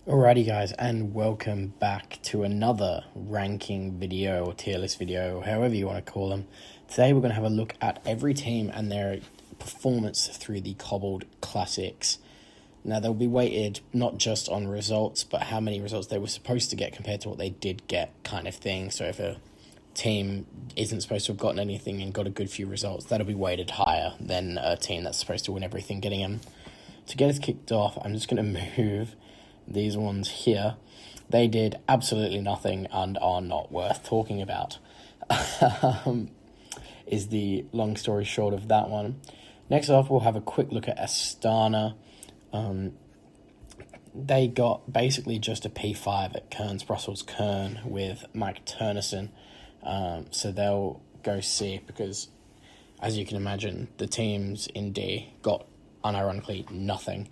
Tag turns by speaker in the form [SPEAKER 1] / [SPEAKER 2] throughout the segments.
[SPEAKER 1] Alrighty guys, and welcome back to another ranking video or tier list video, or however you want to call them. Today we're going to have a look at every team and their performance through the Cobbled Classics. Now they'll be weighted not just on results, but how many results they were supposed to get compared to what they did get, kind of thing. So if a team isn't supposed to have gotten anything and got a good few results, that'll be weighted higher than a team that's supposed to win everything getting them. To get us kicked off, I'm just going to move these ones here. They did absolutely nothing and are not worth talking about. Is the long story short of that one. Next off, we'll have a quick look at Astana. They got basically just a P5 at Cairns Brussels Kern with Mike Turnison. So they'll go C because, as you can imagine, the teams in D got unironically nothing.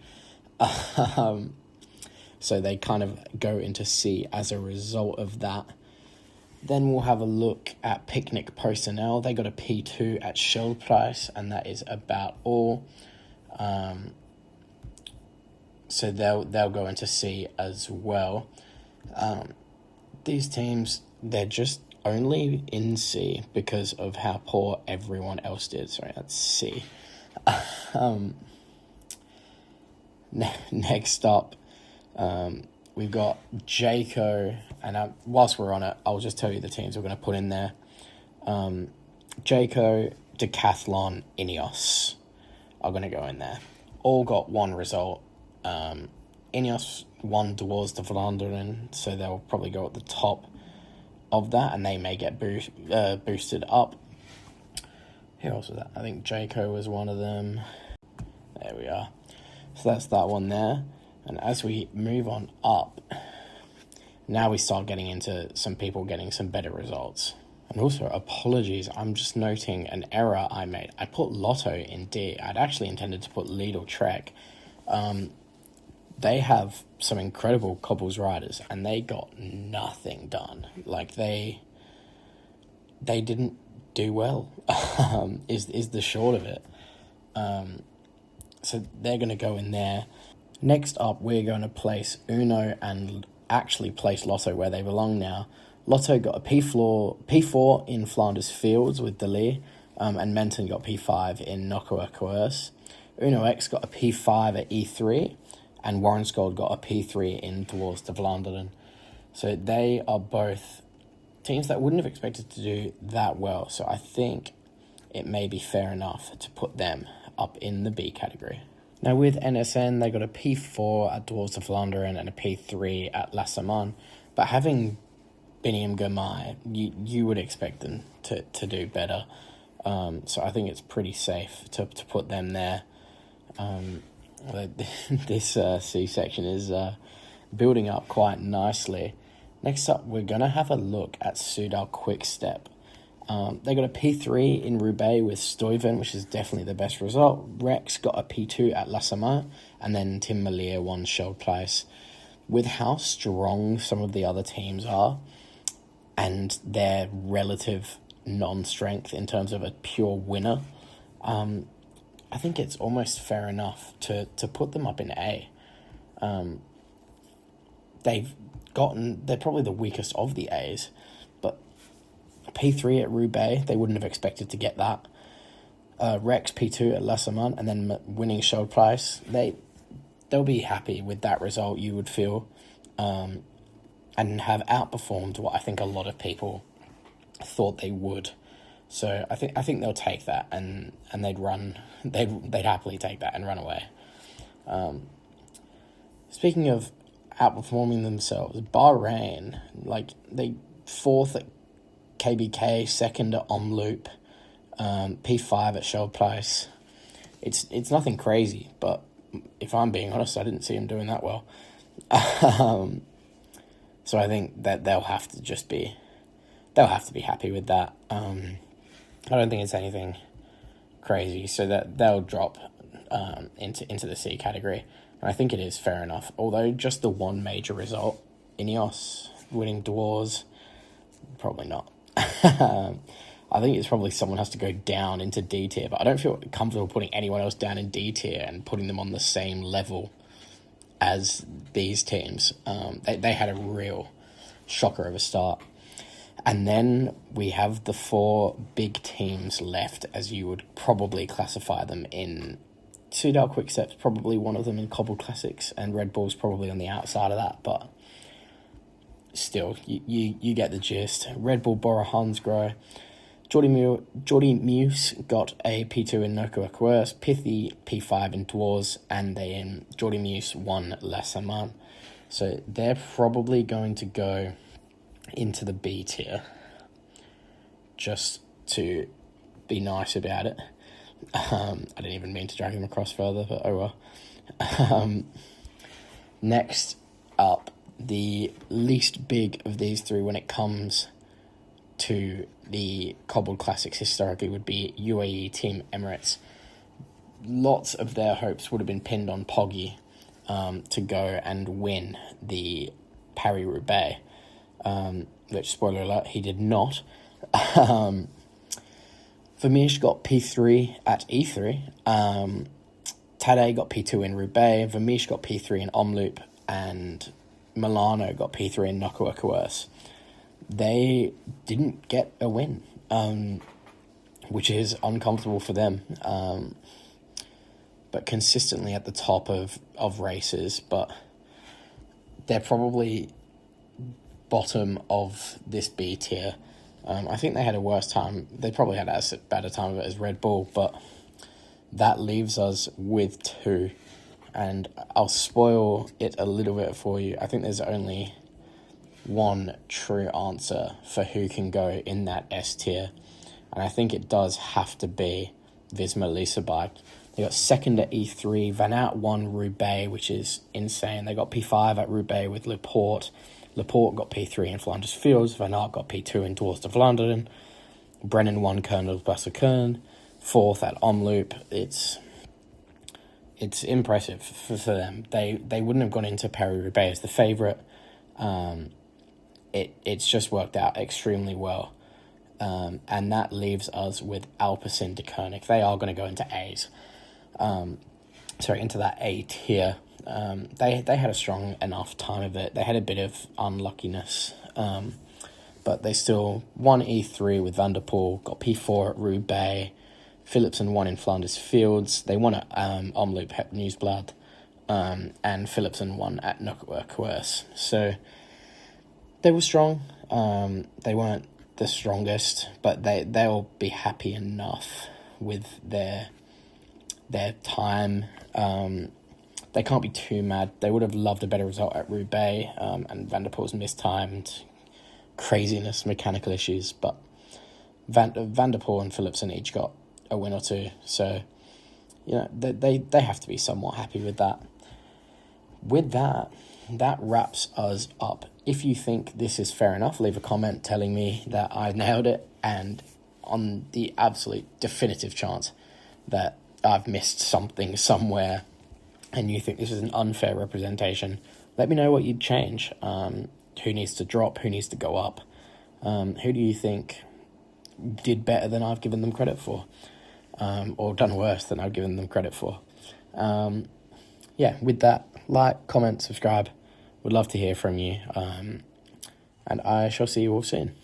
[SPEAKER 1] So they kind of go into C as a result of that. Then we'll have a look at Picnic Personnel. They got a P2 at Shell Price, and that is about all. So they'll go into C as well. These teams, they're just only in C because of how poor everyone else did. Sorry, that's C. Next up, we've got Jayco, and whilst we're on it, I'll just tell you the teams we're going to put in there. Jayco, Decathlon, Ineos are going to go in there. All got one result. Ineos won towards the Vlaanderen, so they'll probably go at the top of that, and they may get boosted up. Who else was that? I think Jayco was one of them. There we are. So that's that one there. And as we move on up, now we start getting into some people getting some better results. And also, apologies, I'm just noting an error I made. I put Lotto in D. I'd actually intended to put Lidl Trek. They have some incredible Cobbles riders, and they got nothing done. Like, they didn't do well, is the short of it. So they're going to go in there. Next up, we're going to place Uno and actually place Lotto where they belong now. Lotto got a P4 in Flanders Fields with Delis, and Menton got P5 in Nokua Coerce. Uno X got a P5 at E3, and Warrenskold got a P3 in towards the Vlaanderen. So they are both teams that wouldn't have expected to do that well. So I think it may be fair enough to put them up in the B category. Now with NSN, they got a P4 at Dwarves of Vlaanderen and a P3 at La Saman. But having Biniam Girmay, you would expect them to do better. So I think it's pretty safe to put them there. This C section is building up quite nicely. Next up, we're going to have a look at Soudal Quickstep. They got a P3 in Roubaix with Stuyven, which is definitely the best result. Rex got a P2 at La Saman, and then Tim Malier won Shell Place. With how strong some of the other teams are, and their relative non-strength in terms of a pure winner, I think it's almost fair enough to put them up in A. They're probably the weakest of the A's, but P3 at Roubaix, they wouldn't have expected to get that. Rex P2 at La Saman, and then winning Shell Price. They'll be happy with that result, you would feel, and have outperformed what I think a lot of people thought they would. So I think they'll take that and they'd happily take that and run away. Speaking of outperforming themselves, Bahrain, they 4th at KBK, 2nd at Omloop, P5 at Shell Place. It's nothing crazy, but if I'm being honest, I didn't see them doing that well. So I think that they'll have to be happy with that. I don't think it's anything crazy, so that they'll drop into the C category. And I think it is fair enough. Although just the one major result, Ineos winning Dwarves, probably not. I think it's probably someone has to go down into D tier, but I don't feel comfortable putting anyone else down in D tier and putting them on the same level as these teams. They had a real shocker of a start. And then we have the 4 big teams left, as you would probably classify them in. Soudal Quickstep's probably one of them in Cobbled Classics, and Red Bull's probably on the outside of that, but still, you get the gist. Red Bull, Bora Hansgrohe. Jordi Meuse got a P2 in Noko Aquers, Pithy P5 in Dwars, and then Jordi Meuse won La Saman. So they're probably going to go into the B tier, just to be nice about it. I didn't even mean to drag them across further, but oh well. Next up, the least big of these 3 when it comes to the Cobbled Classics historically would be UAE Team Emirates. Lots of their hopes would have been pinned on Poggi to go and win the Paris-Roubaix, which, spoiler alert, he did not. Vermeersch got P3 at E3. Tadej got P2 in Roubaix. Vermeersch got P3 in Omloop. And Milano got P3 in Noko Aquers. They didn't get a win, which is uncomfortable for them. But consistently at the top of races. But they're probably bottom of this B tier. I think they had a worse time. They probably had as bad a time of it as Red Bull, but that leaves us with 2. And I'll spoil it a little bit for you. I think there's only one true answer for who can go in that S tier. And I think it does have to be Visma Lease Bike. They got second at E3. Van Aert won Roubaix, which is insane. They got P5 at Roubaix with Laporte. Laporte got P3 in Flanders Fields. Van Aert got P2 in Dwars de Vlaanderen. Brennan won Kernels Bassekern. 4th at Omloop. It's impressive for them. They wouldn't have gone into Paris-Roubaix as the favourite. It's just worked out extremely well. And that leaves us with Alpecin de Koenig. They are going to go into A's. Into that A tier. They had a strong enough time of it. They had a bit of unluckiness, but they still won E3 with Van der Poel, got P4 at Roubaix, Philipsen won in Flanders Fields, they won at Omloop Het Nieuwsblad, and Philipsen won at Noko Aquers. So they were strong. They weren't the strongest, but they'll be happy enough with their time. They can't be too mad. They would have loved a better result at Roubaix, and Van der Poel's mistimed craziness, mechanical issues, but Van der Poel and Philipsen each got a win or 2, so they have to be somewhat happy with that. With that wraps us up. If you think this is fair enough, leave a comment telling me that I nailed it, and on the absolute definitive chance that I've missed something somewhere and you think this is an unfair representation, let me know what you'd change. Who needs to drop? Who needs to go up? Who do you think did better than I've given them credit for? Or done worse than I've given them credit for? With that, like, comment, subscribe. Would love to hear from you. And I shall see you all soon.